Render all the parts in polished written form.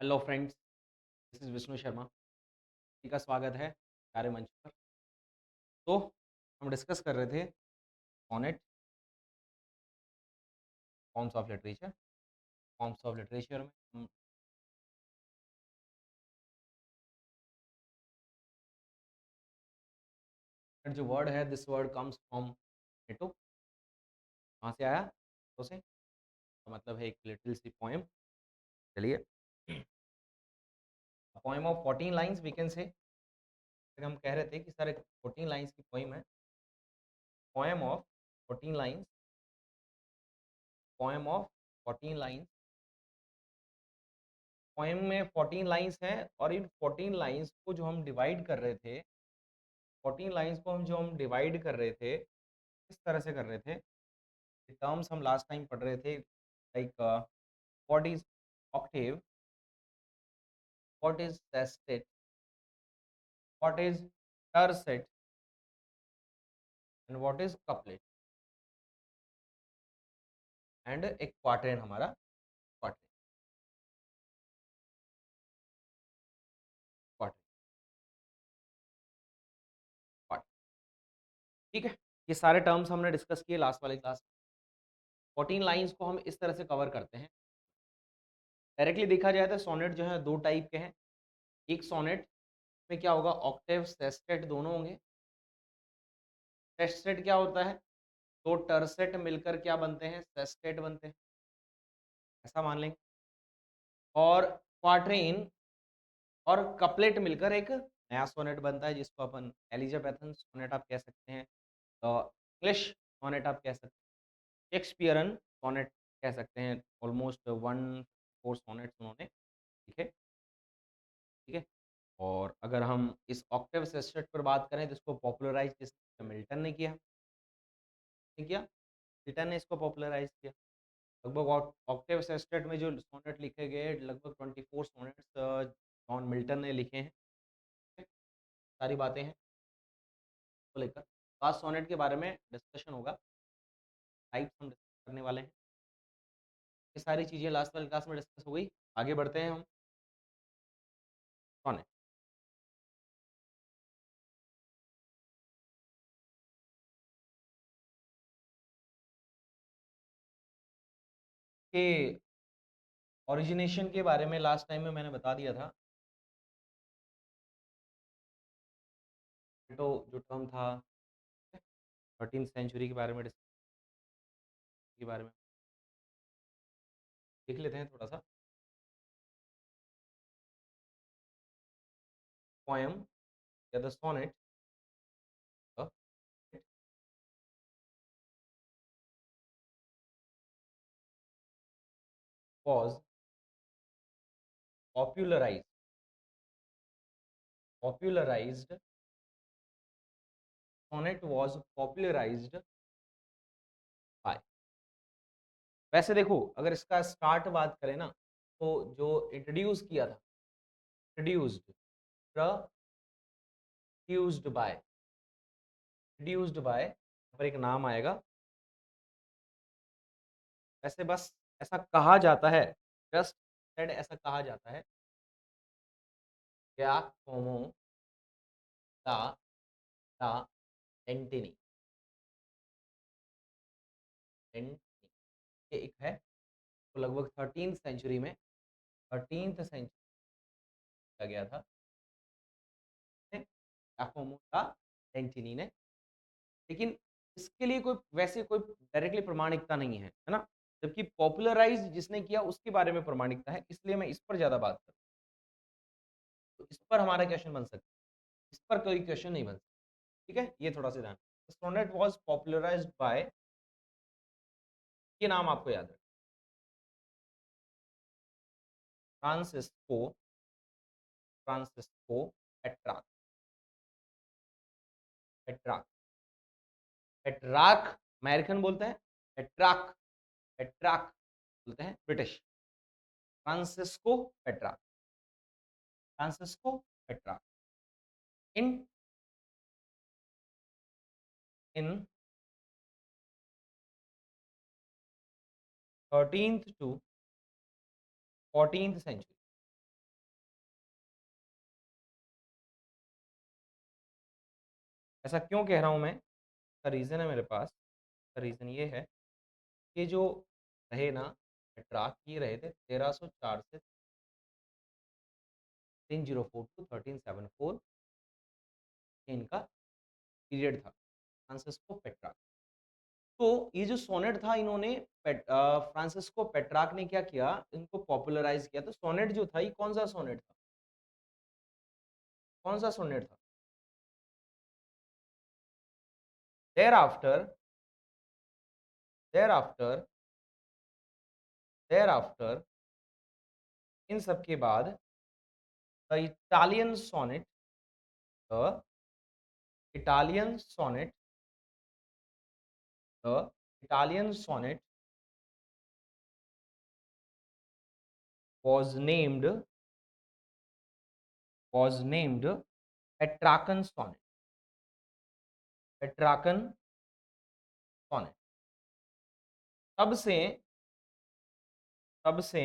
Hello friends, this is Vishnu Sharma. Ji का स्वागत है कार्य मंच पर। तो हम डिस्कस कर रहे थे sonnet, forms of literature. Forms of literature में हम जो वर्ड है, this word comes from netto. कहाँ से आया? तो से तो मतलब है एक लिटिल सी पोएम। चलिए, poem of 14 lines we can say. हम कह रहे थे कि सर एक 14 लाइन्स की पोएम है। Poem of 14 lines, poem of 14 lines. Poem में 14 लाइन्स हैं और इन 14 लाइन्स को जो हम डिवाइड कर रहे थे, 14 लाइन्स को हम डिवाइड कर रहे थे, किस तरह से कर रहे थे? टर्म्स हम लास्ट टाइम पढ़ रहे थे, like what is octave, what is sestet, what is tercet and what is couplet and एक क्वार्टेन हमारा क्वार्टेन क्वार्टेन क्वार्टेन। ठीक है, ये सारे टर्म्स हमने डिस्कस किए लास्ट वाले क्लास में। 14 लाइन्स को हम इस तरह से कवर करते हैं। डायरेक्टली देखा जाए तो सोनेट जो है दो टाइप के हैं। एक सोनेट में क्या होगा, ऑक्टेव सेस्टेट दोनों होंगे। सेस्टेट क्या होता है? दो टर्सेट मिलकर क्या बनते हैं? सेस्टेट बनते हैं, ऐसा मान लेंगे। और क्वार्टेन और कपलेट मिलकर एक नया सोनेट बनता है, जिसको अपन एलिजाबेथन सोनेट आप कह सकते हैं, इंग्लिश सोनेट आप कह सकते हैं, शेक्सपियरन सोनेट कह सकते हैं। ऑलमोस्ट 1 4 सोनेट्स उन्होंने लिखे। ठीक है, और अगर हम इस ऑक्टेव सेस्टेट पर बात करें तो इसको पॉपुलराइज किसने? मिल्टन ने किया। नहीं किया? मिल्टन ने इसको पॉपुलराइज किया। लगभग ऑक्टेव सेस्टेट में जो सोनेट लिखे गए, लगभग 24 सोनेट्स जॉन मिल्टन ने लिखे हैं। ठीक है? सारी बातें हैं को लेकर। आज सोनेट के बारे में डिस्कशन होगा, टाइप्स हम डिस्कस करने वाले हैं। ये सारी चीज़ें लास्ट वाली क्लास में डिस्कस हो गई। आगे बढ़ते हैं हम। सोनेट के ओरिजिनेशन के बारे में लास्ट टाइम में मैंने बता दिया था। तो जो टर्म था 13th सेंचुरी के बारे में के बारे में देख लेते हैं थोड़ा सा। पोएम या the sonnet was popularized popularized sonnet was popularized by। वैसे देखो, अगर इसका स्टार्ट बात करें ना, तो जो इंट्रोड्यूस किया था, इंट्रोड्यूस्ड इंट्रोड्यूस्ड बाय पर एक नाम आएगा। वैसे बस ऐसा कहा जाता है, जस्ट सेड ऐसा कहा जाता है, गियाकोमो दा दा एंटिनी एंटिनी, ये एक है। तो लगभग 13th सेंचुरी में, 13th सेंचुरी का गया था गियाकोमो दा एंटिनी ने। लेकिन इसके लिए कोई वैसे कोई डायरेक्टली प्रमाणिकता नहीं है ना। जबकि पॉपुलराइज जिसने किया उसके बारे में प्रमाणिकता है, इसलिए मैं इस पर ज्यादा बात करूँ। तो इस पर हमारा क्वेश्चन बन सकता है, इस पर कोई क्वेश्चन नहीं बन सकता। ठीक है, ये थोड़ा सा ध्यान। सोनेट वाज पॉपुलराइज्ड बाय, ये नाम आपको याद रखना, Francisco Francisco Petrarch. Petrarch Petrarch American बोलते हैं, पेट्राक पेट्राक बोलते हैं British. Francisco Petrarch, Francisco Petrarch in in 13th to 14th century. ऐसा क्यों कह रहा हूँ मैं? इसका रीज़न है मेरे पास। इसका रीज़न ये है कि जो रहे ना पेट्रार्क ये रहे थे 1304 से 1304 टू 1374 ये इनका पीरियड था, फ्रांसिस्को पेट्रार्क। तो ये जो सोनेट था इन्होंने फ्रांसिस्को पेट्रार्क ने क्या किया, इनको पॉपुलराइज़ किया। तो सोनेट जो था ये कौन-सा सोनेट था? कौन-सा सोनेट था? thereafter thereafter thereafter इन सब के बाद the Italian sonnet the Italian sonnet the Italian sonnet was named was named Petrarchan sonnet. Petrarchan sonnet. तब से तब से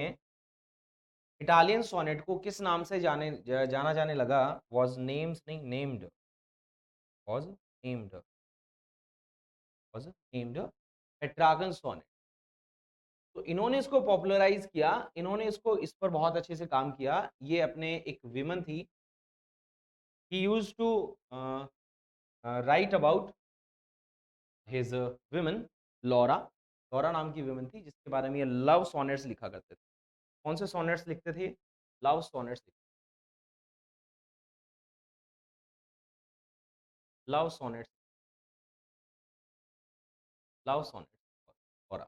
इटालियन सोनेट को किस नाम से जाना जाने लगा? was names नहीं named was named was named Petrarchan sonnet. तो इन्होंने इसको पॉपुलराइज किया, इन्होंने इसको इस पर बहुत अच्छे से काम किया। ये अपने एक विमन थी, he used to write about his women Laura. Laura नाम की विमन थी जिसके बारे में ये लव सोनेट्स लिखा करते थे। कौन से सोनेट्स लिखते थे? Love sonnets. Love sonnets love sonnets Laura.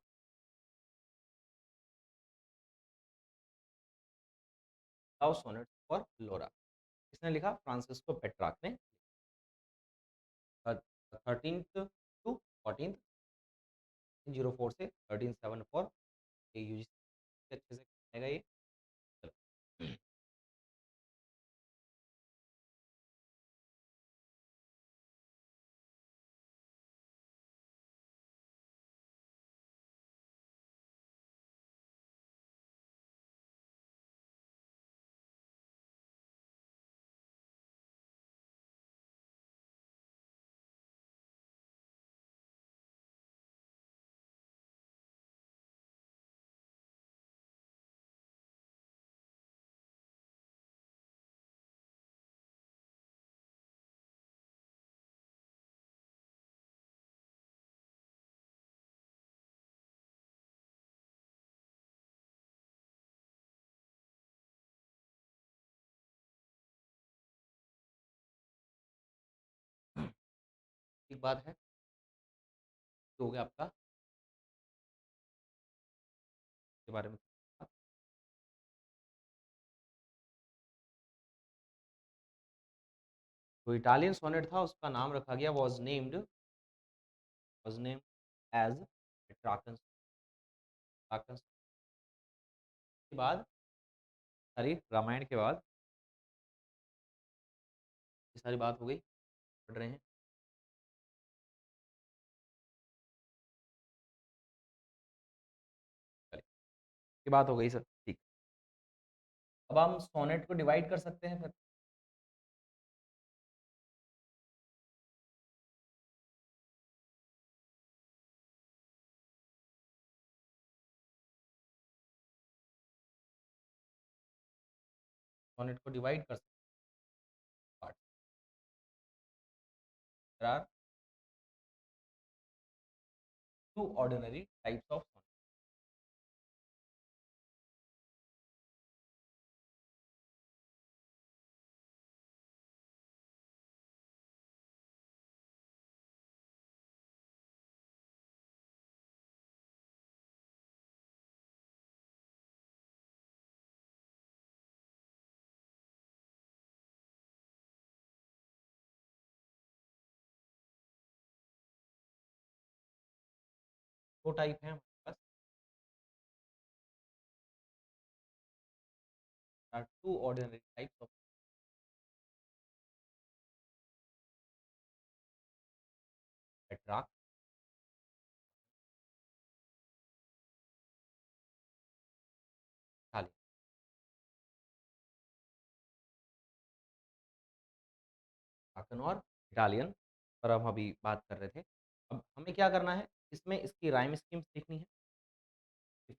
Love sonnets for Laura किसने लिखा? फ्रांसिस्को पेट्रार्क ने। 13th टू 14th 1304 से 1374 ये यूजीसी अच्छे से बनाएगा ये। चलो। एक बात है, जो हो गया आपका के बारे में। जो इटालियन सोनेट था उसका नाम रखा गया वाज नेम्ड एज पेट्रार्कन। के बाद सारी रामायण के बाद ये सारी बात हो गई, पढ़ रहे हैं। चलिए, ये बात हो गई सर, ठीक। अब हम सोनेट को डिवाइड कर सकते हैं फिर। सोनेट को डिवाइड कर सकते हैं। There are two ordinary types of sonnet. दो टाइप हैं हमारे पास। Are two ordinary types of Petrarch, Italian और इटालियन पर हम अभी बात कर रहे थे। अब हमें क्या करना है, इसमें इसकी राइम स्कीम्स देखनी है,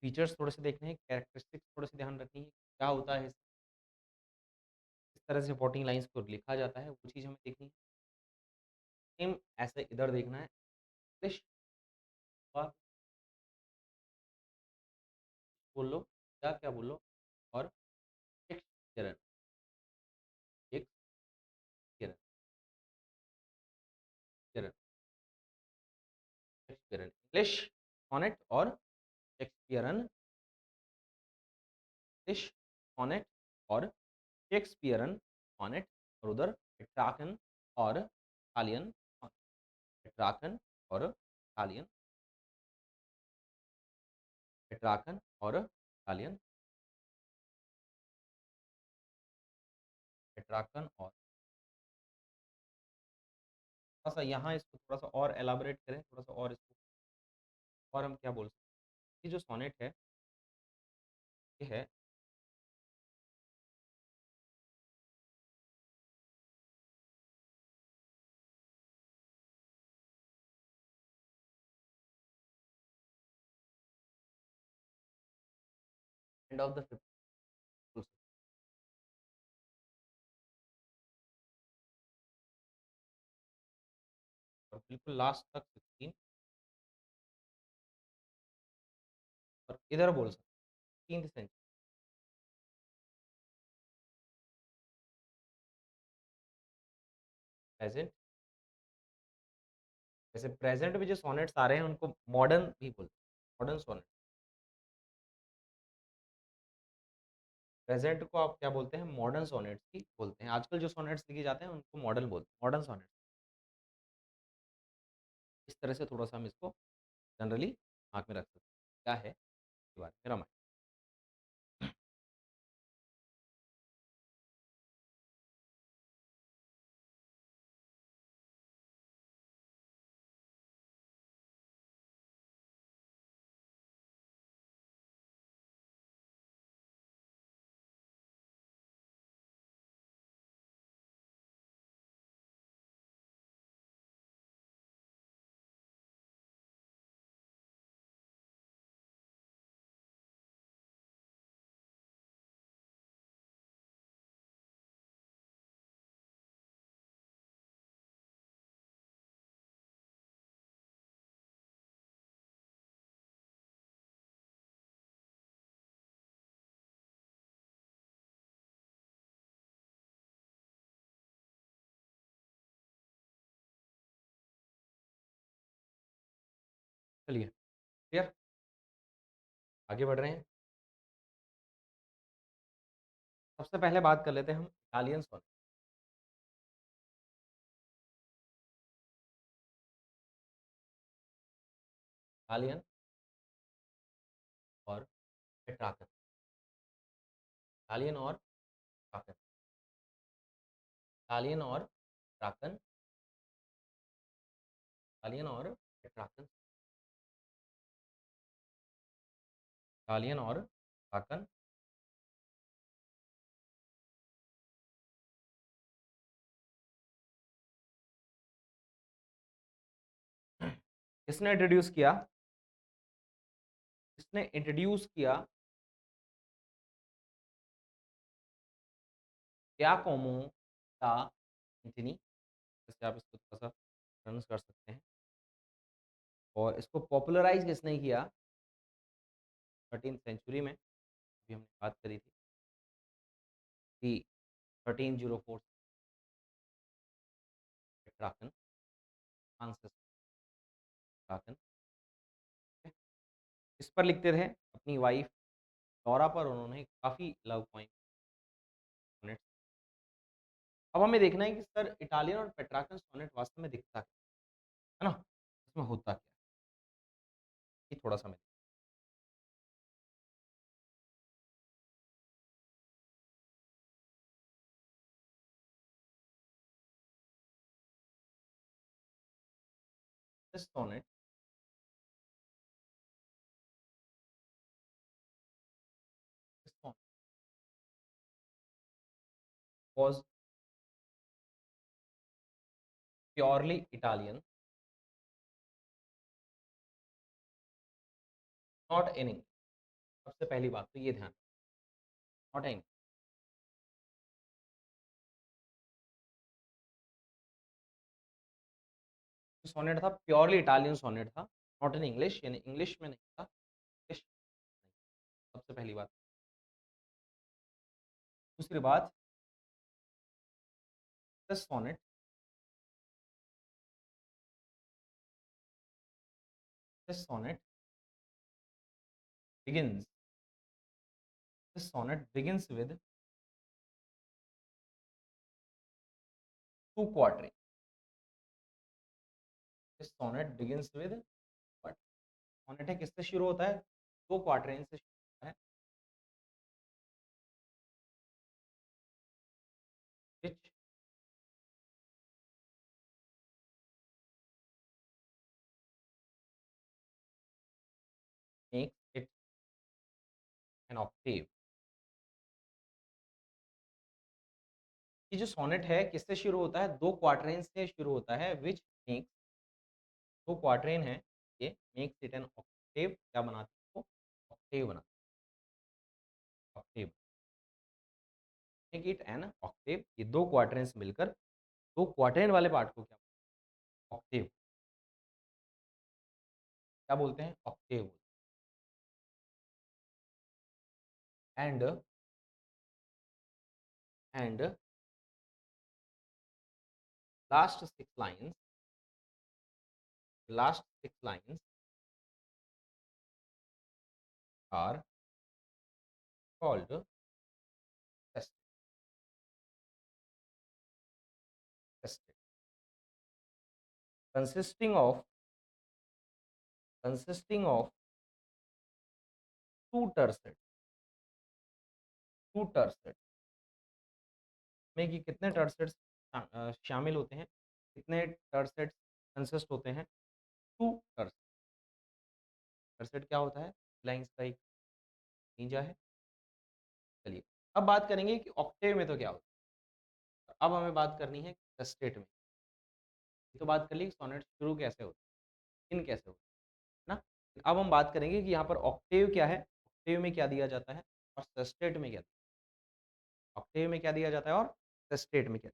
फीचर्स थोड़े से देखने हैं, कैरेक्टरिस्टिक्स थोड़े से ध्यान रखनी है, क्या होता है, किस तरह से 14 लाइन्स को लिखा जाता है, वो चीज़ हमें देखनी है। सेम ऐसे इधर देखना है, इंग्लिश का बोल लो, क्या-क्या बोल लो और Shakespearean, Shakespearean, Shakespearean, Shakespearean, English sonnet और शेक्सपियरन, इंग्लिश सोनेट और शेक्सपियरन सोनेट, और उधर पेट्रार्कन और इटालियन सोनेट, पेट्रार्कन और इटालियन, पेट्रार्कन और इटालियन, पेट्रार्कन और थोड़ा-सा यहाँ इसको थोड़ा-सा और एलाबोरेट करें, थोड़ा-सा और इसको और हम क्या बोल सकते हैं, ये जो सोनेट है, ये है एंड ऑफ द फिफ्थ, और बिल्कुल लास्ट तक 16 और इधर बोल सकते हैं 16th सेंचुरी, प्रेज़ेंट, जैसे प्रेज़ेंट में जो सोनेट्स आ रहे हैं उनको मॉडर्न भी बोलते हैं, मॉडर्न सोनेट। प्रेज़ेंट को आप क्या बोलते हैं, मॉडर्न सोनेट्स ही बोलते हैं। आजकल जो सोनेट्स लिखे जाते हैं उनको मॉडर्न बोलते हैं, मॉडर्न सोनेट्स। इस तरह से थोड़ा-सा हम इसको जनरली दिमाग में रख सकते हैं। क्या है इसके बारे में रामायण। चलिए, क्लियर? आगे बढ़ रहे हैं। सबसे पहले बात कर लेते हैं हम इटालियन सोनेट। इटालियन और पेट्रार्कन, इटालियन और पेट्रार्कन, इटालियन और पेट्रार्कन, इटालियन और पेट्रार्कन, इटालियन और पेट्रार्कन। किसने इंट्रोड्यूस किया? किसने इंट्रोड्यूस किया गियाकोमो दा विंची, जैसे आप इसको थोड़ा-सा प्रोनाउंस कर सकते हैं, और इसको पॉपुलराइज़ किसने किया 13th सेंचुरी में, अभी हमने बात करी थी कि 1304 पेट्रार्कन, फ्रांसिस पेट्रार्कन, ठीक है? इस पर लिखते थे अपनी वाइफ फ्लोरा पर उन्होंने काफ़ी लव पोएम सोनेट्स। अब हमें देखना है कि सर इटालियन और पेट्रार्कन सोनेट वास्तव में दिखता क्या है ना? इसमें होता क्या है? ये थोड़ा-सा मैं this sonnet this sonnet was purely Italian, not in English. सबसे पहली बात तो ये ध्यान, नॉट इन। सोनेट था प्योरली इटालियन सोनेट था, नॉट इन इंग्लिश, यानी इंग्लिश में नहीं था, इंग्लिश नहीं। सबसे पहली बात। दूसरी बात, this sonnet, this sonnet begins, this sonnet begins with two quatrains. This sonnet begins with what? Sonnet है किससे शुरू होता है? दो क्वार्टरेन से शुरू होता है, which makes it an octave. ये जो सोनेट है किससे शुरू होता है? दो क्वार्टरेन से शुरू होता है, which makes, दो क्वार्टरेन है ये, makes it an octave, क्या बनाते हैं? ऑक्टेव बनाते हैं, octave, make it an octave. ये दो क्वार्टरेन्स मिलकर दो क्वार्टरेन वाले पार्ट को क्या, ऑक्टेव, क्या बोलते हैं? Octave. And and last six lines, last six lines are called sestet, sestet, consisting of, consisting of two tercets, two tercets में कि कितने टर्सेट्स शामिल होते हैं, कितने टर्सेट्स कंसिस्ट होते हैं? टू टर्सेट। टर्सेट क्या होता है? लाइंस का एक नीजा है। चलिए अब बात करेंगे कि ऑक्टेव में तो क्या होता है। अब हमें बात करनी है सेस्टेट में। ये तो बात कर ली सोनेट शुरू कैसे होता है, इन कैसे होता है ना। अब हम बात करेंगे कि यहाँ पर ऑक्टेव क्या है, ऑक्टेव में क्या दिया जाता है, और सेस्टेट में क्या, ऑक्टेव में क्या दिया जाता है और सेस्टेट में क्या।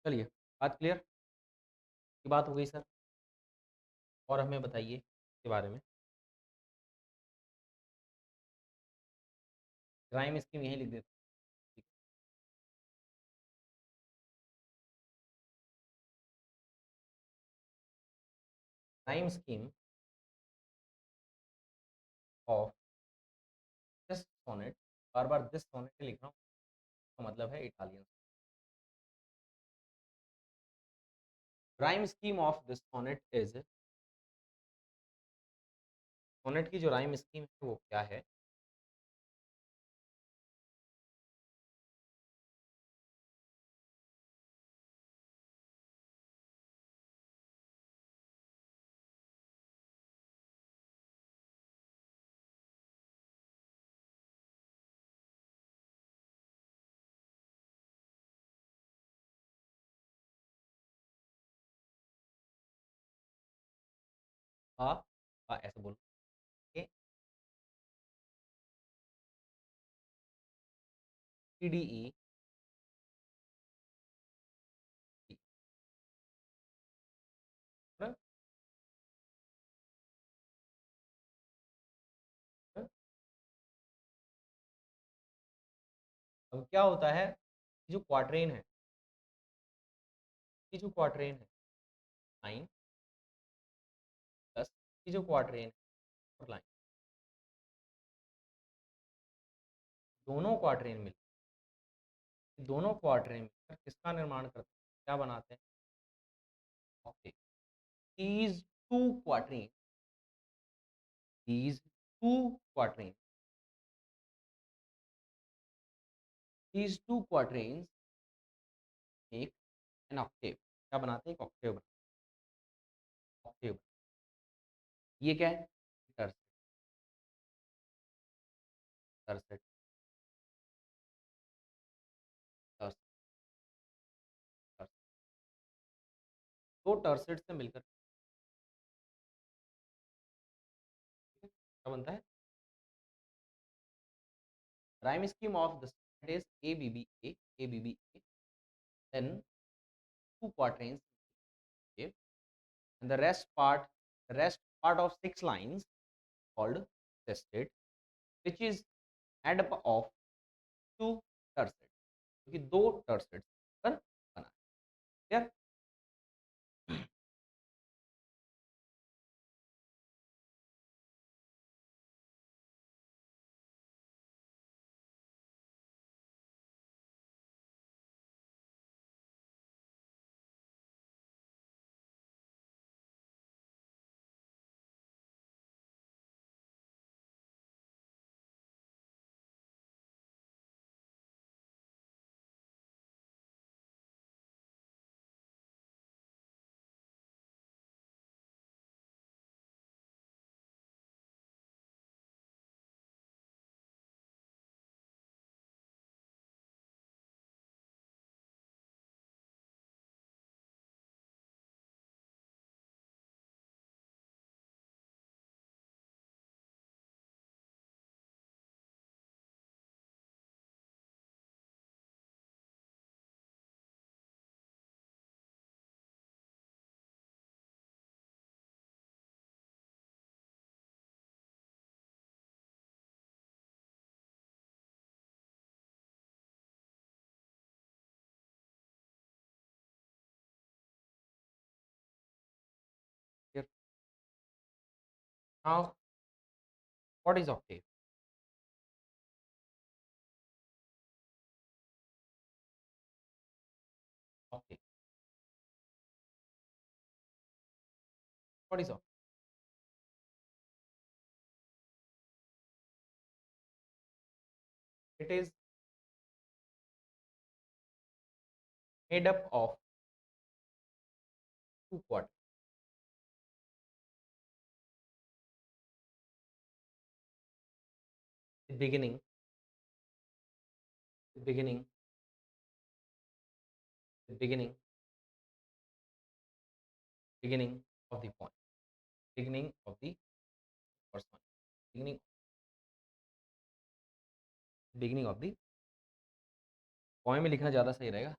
चलिए बात क्लियर, की बात हो गई सर। और हमें बताइए इसके बारे में। राइम स्कीम यहीं लिख देते हैं। Rhyme scheme of this sonnet, बार बार दिस सोनेट लिख रहा हूँ, तो मतलब है Italian. Rhyme scheme of this sonnet is, sonnet की जो राइम स्कीम है वो क्या है? ऐसे बोलो। ए टी डी ई अब क्या होता है, जो क्वाड्रेन है, ये जो क्वाड्रेन है, लाइन प्लस ये जो क्वाड्रेन है, लाइन, दोनों क्वाड्रेन मिल दोनों क्वाड्रेन मिलकर किसका निर्माण करते हैं, क्या बनाते हैं, Octave. these two quatrains these two quatrains these two quatrains make an octave। क्या बनाते हैं, एक ऑक्टेव, ऑक्टेव। ये क्या है, टर्सेट, टर्सेट, टर्सेट, टर्सेट। दो टर्सेट से मिलकर क्या बनता है, rhyme scheme of the sonnet is ABBA, ABBA, then two quatrains, okay, and the rest part of 6 lines called sestet, which is made up of two tercets, क्योंकि दो tercets पर बना है। Clear? Clear? Now, what is octave? Octave. What is octave? It is made up of two quarters. The beginning, the beginning, the beginning, beginning of the point, beginning of the first one, beginning, beginning of the poem में लिखना ज़्यादा सही रहेगा।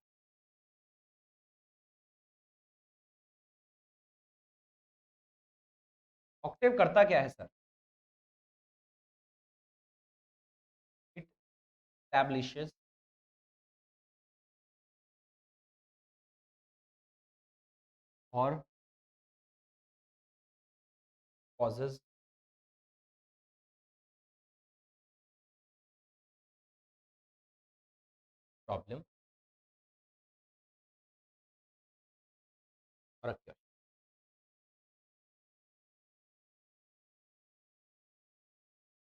Octave करता क्या है sir? It establishes or causes problem or a cure।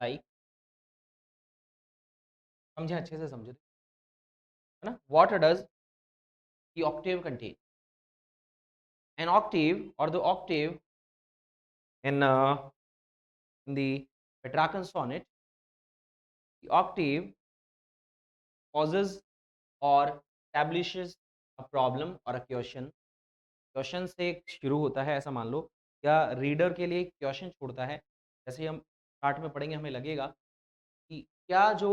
Like समझे, अच्छे से समझे, है ना? What does the octave contain? An octave or the octave in the Petrarchan sonnet, the octave causes or establishes a problem or a question। Question से शुरू होता है, ऐसा मान लो या रीडर के लिए क्वेश्चन छोड़ता है। जैसे ही हम स्टार्ट में पढ़ेंगे हमें लगेगा कि क्या जो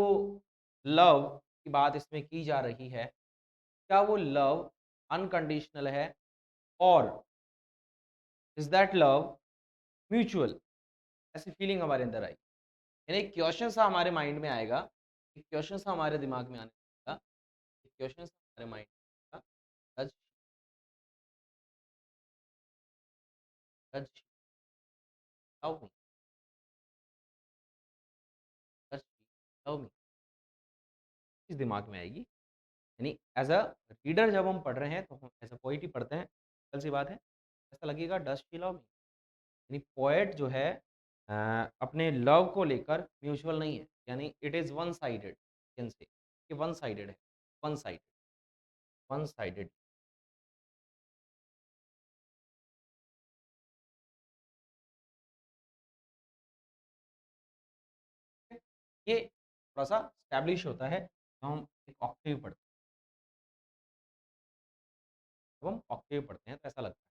लव की बात इसमें की जा रही है, क्या वो लव अनकंडीशनल है और इज दैट लव म्यूचुअल? ऐसी फीलिंग हमारे अंदर आई। यानी एक क्वेश्चन सा हमारे माइंड में आएगा, एक क्वेश्चन सा हमारे दिमाग में आने लगेगा, एक क्वेश्चन सा हमारे माइंड में आएगा, does does love me, does love me, इस दिमाग में आएगी। यानी एज अ रीडर जब हम पढ़ रहे हैं तो हम एज अ पोइट ही पढ़ते हैं, सिंपल सी बात है। ऐसा लगेगा डज शी लव मी। यानी पोएट जो है अ, अपने लव को लेकर म्यूचुअल नहीं है, यानी it is one sided, can say कि वन साइडेड है, वन साइडेड, वन साइडेड। ये थोड़ा-सा एस्टैब्लिश होता है जब हम एक ऑक्टेव पढ़ते हैं, जब हम ऑक्टेव पढ़ते हैं तो ऐसा लगता है।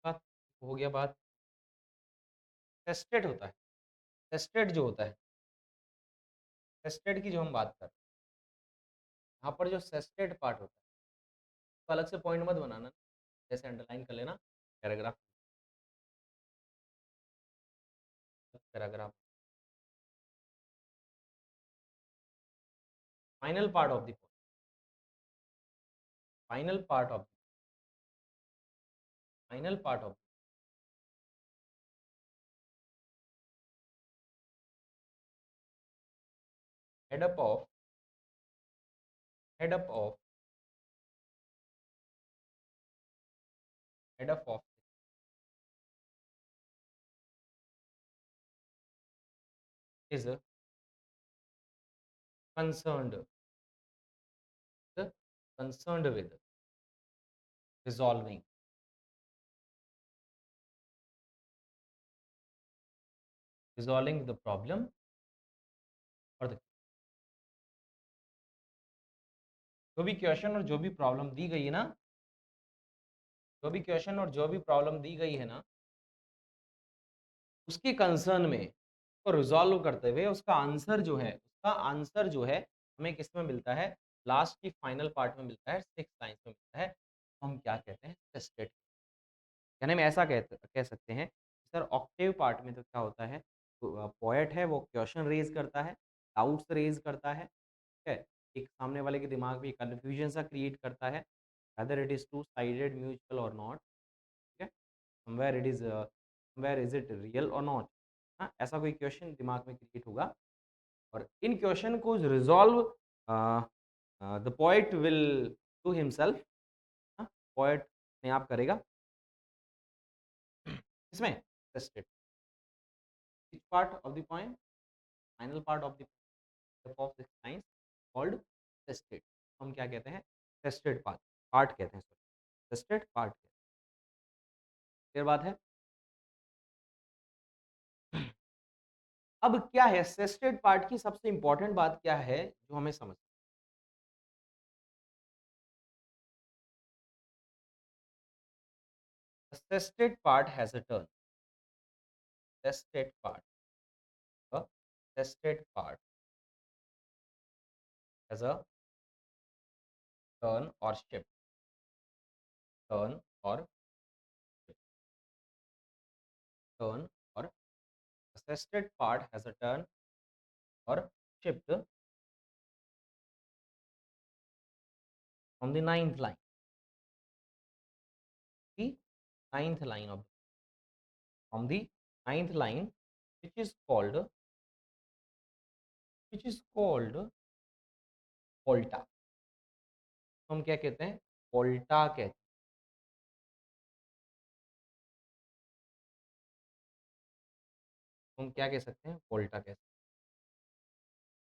बात हो गया बात टेस्टेड होता है, टेस्टेड जो होता है, टेस्टेड की जो हम बात कर रहे हैं, यहाँ पर जो सेस्टेड पार्ट होता है, तो अलग से पॉइंट मत बनाना, जैसे अंडरलाइन कर लेना, paragraph, paragraph, final part of the point, final part of, final part of, head up of, head up of, head up of is concerned, concerned with resolving, resolving the problem और जो भी question और जो भी problem दी गई है ना, जो भी क्वेश्चन और जो भी प्रॉब्लम दी गई है ना, उसके कंसर्न में उसको रिजॉल्व करते हुए उसका आंसर जो है, उसका आंसर जो है हमें किस में मिलता है, लास्ट की फाइनल पार्ट में मिलता है, सिक्स लाइन्स में मिलता है, तो हम क्या कहते हैं, टेस्टेड। यानी हम ऐसा कह सकते हैं सर ऑक्टेव पार्ट में तो क्या होता है, तो पोएट है वो क्वेश्चन रेज करता है, डाउट्स रेज करता है, ठीक है, एक सामने वाले के दिमाग में कन्फ्यूजन सा क्रिएट करता है, whether it is two sided mutual or not, ठीक है, somewhere is it real or not, हाँ ऐसा कोई क्वेश्चन दिमाग में क्रिएट होगा और इन क्वेश्चन को resolve the poet will do himself, poet अपने आप करेगा इसमें tested, which part of the poem, final part of the of the science called tested, हम क्या कहते हैं, टेस्टेड पार्ट, पार्ट कहते हैं, सॉरी टेस्टेड पार्ट, क्लियर बात है। अब क्या है टेस्टेड पार्ट की सबसे इंपॉर्टेंट बात क्या है जो हमें समझ, tested part has a turn, tested part, tested part has a turn और शिफ्ट, टर्न और टर्न और tested part has a turn और shift from the ninth line, the ninth line of, from the ninth line which is called, which is called पोल्टा, हम क्या कहते हैं, पोल्टा कहते हैं, तो हम क्या कह सकते हैं? वोल्टा कह सकते हैं।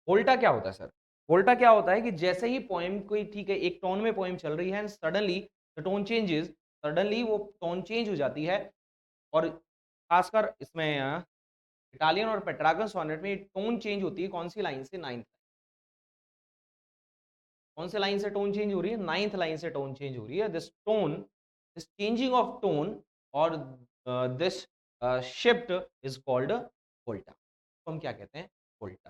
वोल्टा क्या होता है सर? वोल्टा क्या होता है कि जैसे ही पोएम कोई ठीक है एक टोन में पोएम चल रही है and suddenly the tone changes, suddenly वो टोन चेंज हो जाती है और खासकर इसमें इटालियन और पेट्रार्कन सोनेट में टोन चेंज होती है कौन सी लाइन से? नाइन्थ। कौन से लाइन से टोन चेंज हो रही है? नाइन्थ लाइन से टोन चेंज हो रही है। This tone, this changing of tone और दिस शिफ्ट इज कॉल्ड वोल्टा। तो हम क्या कहते हैं? वोल्टा।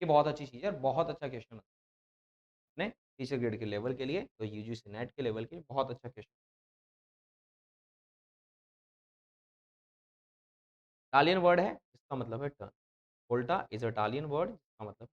ये बहुत अच्छी चीज है, बहुत अच्छा क्वेश्चन अपने टीचर ग्रेड के लेवल के लिए, तो यूजीसी नेट के लेवल के लिए बहुत अच्छा क्वेश्चन। इटालियन वर्ड है, इसका मतलब है टर्न। वोल्टा इज इटालियन वर्ड, इसका मतलब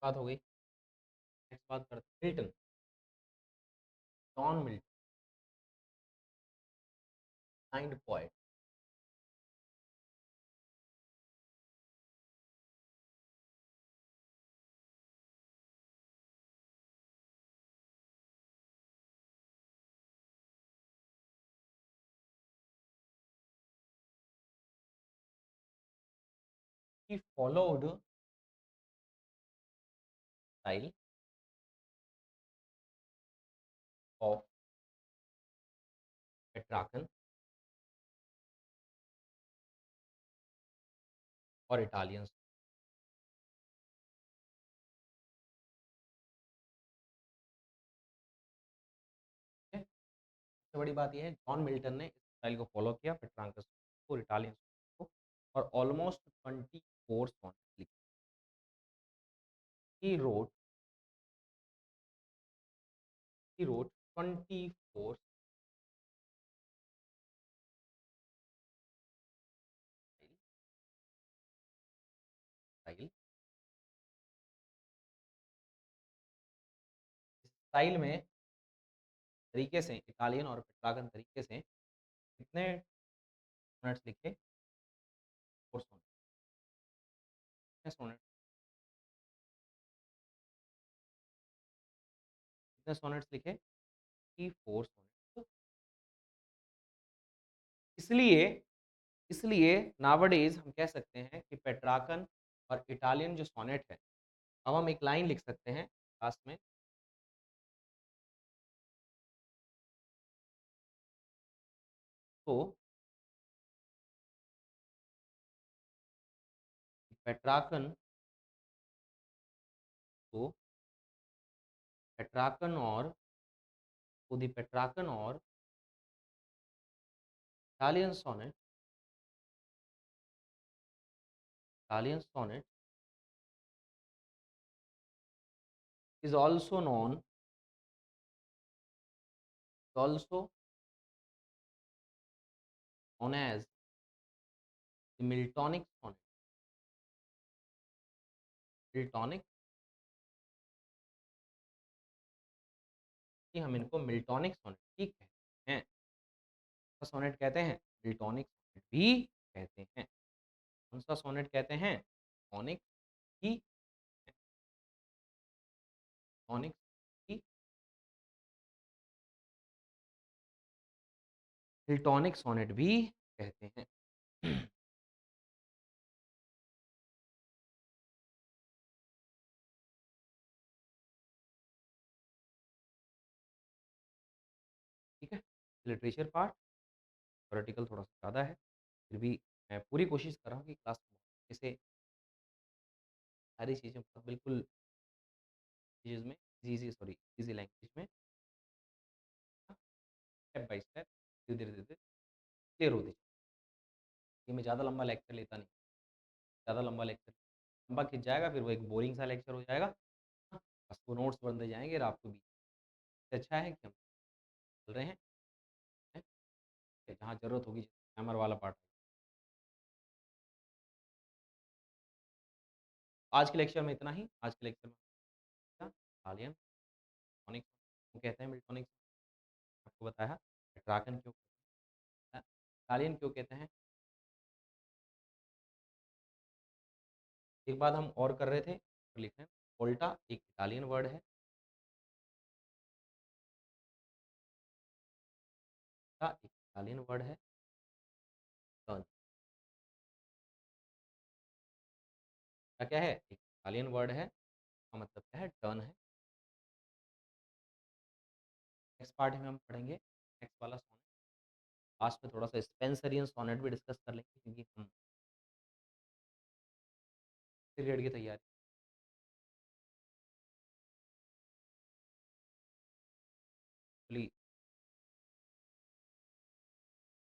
बात हो गई। नेक्स्ट बात करते हैं Milton, John Milton, kind poet. He followed style of Petrarchan और इटालियंस। सबसे बड़ी बात यह है जॉन मिल्टन ने इस स्टाइल को फॉलो किया पेट्रार्कस और इटालियंस को, और ऑलमोस्ट 24 सॉनेट लिखे। He wrote he wrote 24 style. इस स्टाइल में तरीके से इटालियन और पेट्रार्कन तरीके से कितने सोनेट्स लिखे? 4 सोनेट। कितने सोनेट? कितने सोनेट्स लिखे? कि 4 सोनेट्स। इसलिए इसलिए नावडेज हम कह सकते हैं कि पेट्रार्कन और इटालियन जो सोनेट है, अब हम एक लाइन लिख सकते हैं लास्ट में। तो पेट्रार्कन को पेट्रार्कन और दी पेट्रार्कन और Italian sonnet is also known as the Miltonic sonnet। Miltonic, कि हम इनको मिल्टॉनिक सोनेट भी कहते हैं। सोनेट कहते हैं मिल्टॉनिक सोनेट भी कहते हैं। कौन सा सोनेट कहते हैं? टॉनिक ही, टॉनिक ही, मिल्टॉनिक सोनेट भी कहते हैं। ठीक है? लिटरेचर पार्ट थ्योरेटिकल थोड़ा-सा ज़्यादा है, फिर भी मैं पूरी कोशिश कर रहा हूँ कि क्लास में जैसे सारी चीज़ें मतलब बिल्कुल चीज़ में ईज़ी लैंग्वेज में स्टेप बाय स्टेप धीरे-धीरे क्लियर होती जाए। ये मैं ज़्यादा लंबा लेक्चर लेता नहीं, ज़्यादा लंबा लेक्चर लंबा खिंच जाएगा फिर वो एक बोरिंग सा लेक्चर हो जाएगा। हाँ, बस वो नोट्स बनते जाएँगे और आपको भी इससे अच्छा है कि हम चल रहे हैं, जहाँ ज़रूरत होगी ग्रामर वाला पार्ट। आज के लेक्चर में इतना ही, आज के लेक्चर में इटालियन टॉनिक क्यों कहते हैं मिल्टॉनिक आपको बताया, ड्रैगन क्यों कहते हैं, इटालियन क्यों कहते हैं। एक बात हम और कर रहे थे, लिख रहे हैं, वोल्टा एक इटालियन वर्ड है, एक इटालियन वर्ड है, टर्न क्या है? एक इटालियन वर्ड है, इसका मतलब क्या है? टर्न है। नेक्स्ट पार्ट में हम पढ़ेंगे नेक्स्ट वाला सोनेट, लास्ट में थोड़ा-सा स्पेंसरियन सोनेट भी डिस्कस कर लेंगे क्योंकि हम पीरियड की तैयारी फुल्ली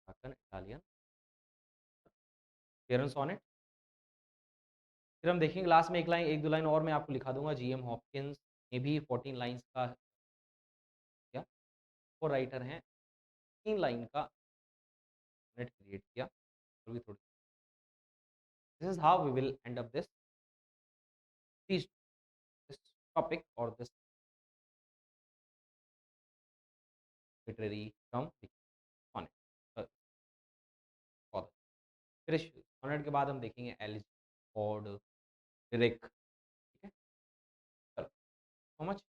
इटालियन केरन सोनेट। फिर हम देखेंगे लास्ट में एक लाइन 1-2 लाइन और मैं आपको लिखा दूँगा, जीएम हॉपकिंस ने भी 14 लाइन्स का किया, वो राइटर हैं, 3 लाइन का सोनेट क्रिएट किया। और भी थोड़ी this is how we will end up this this topic और दिस लिटरेरी टर्म सोनेट बहुत फिर सोनेट के बाद हम देखेंगे एलिज, ऑड, लिरिक, ठीक है? चलो, सो मच।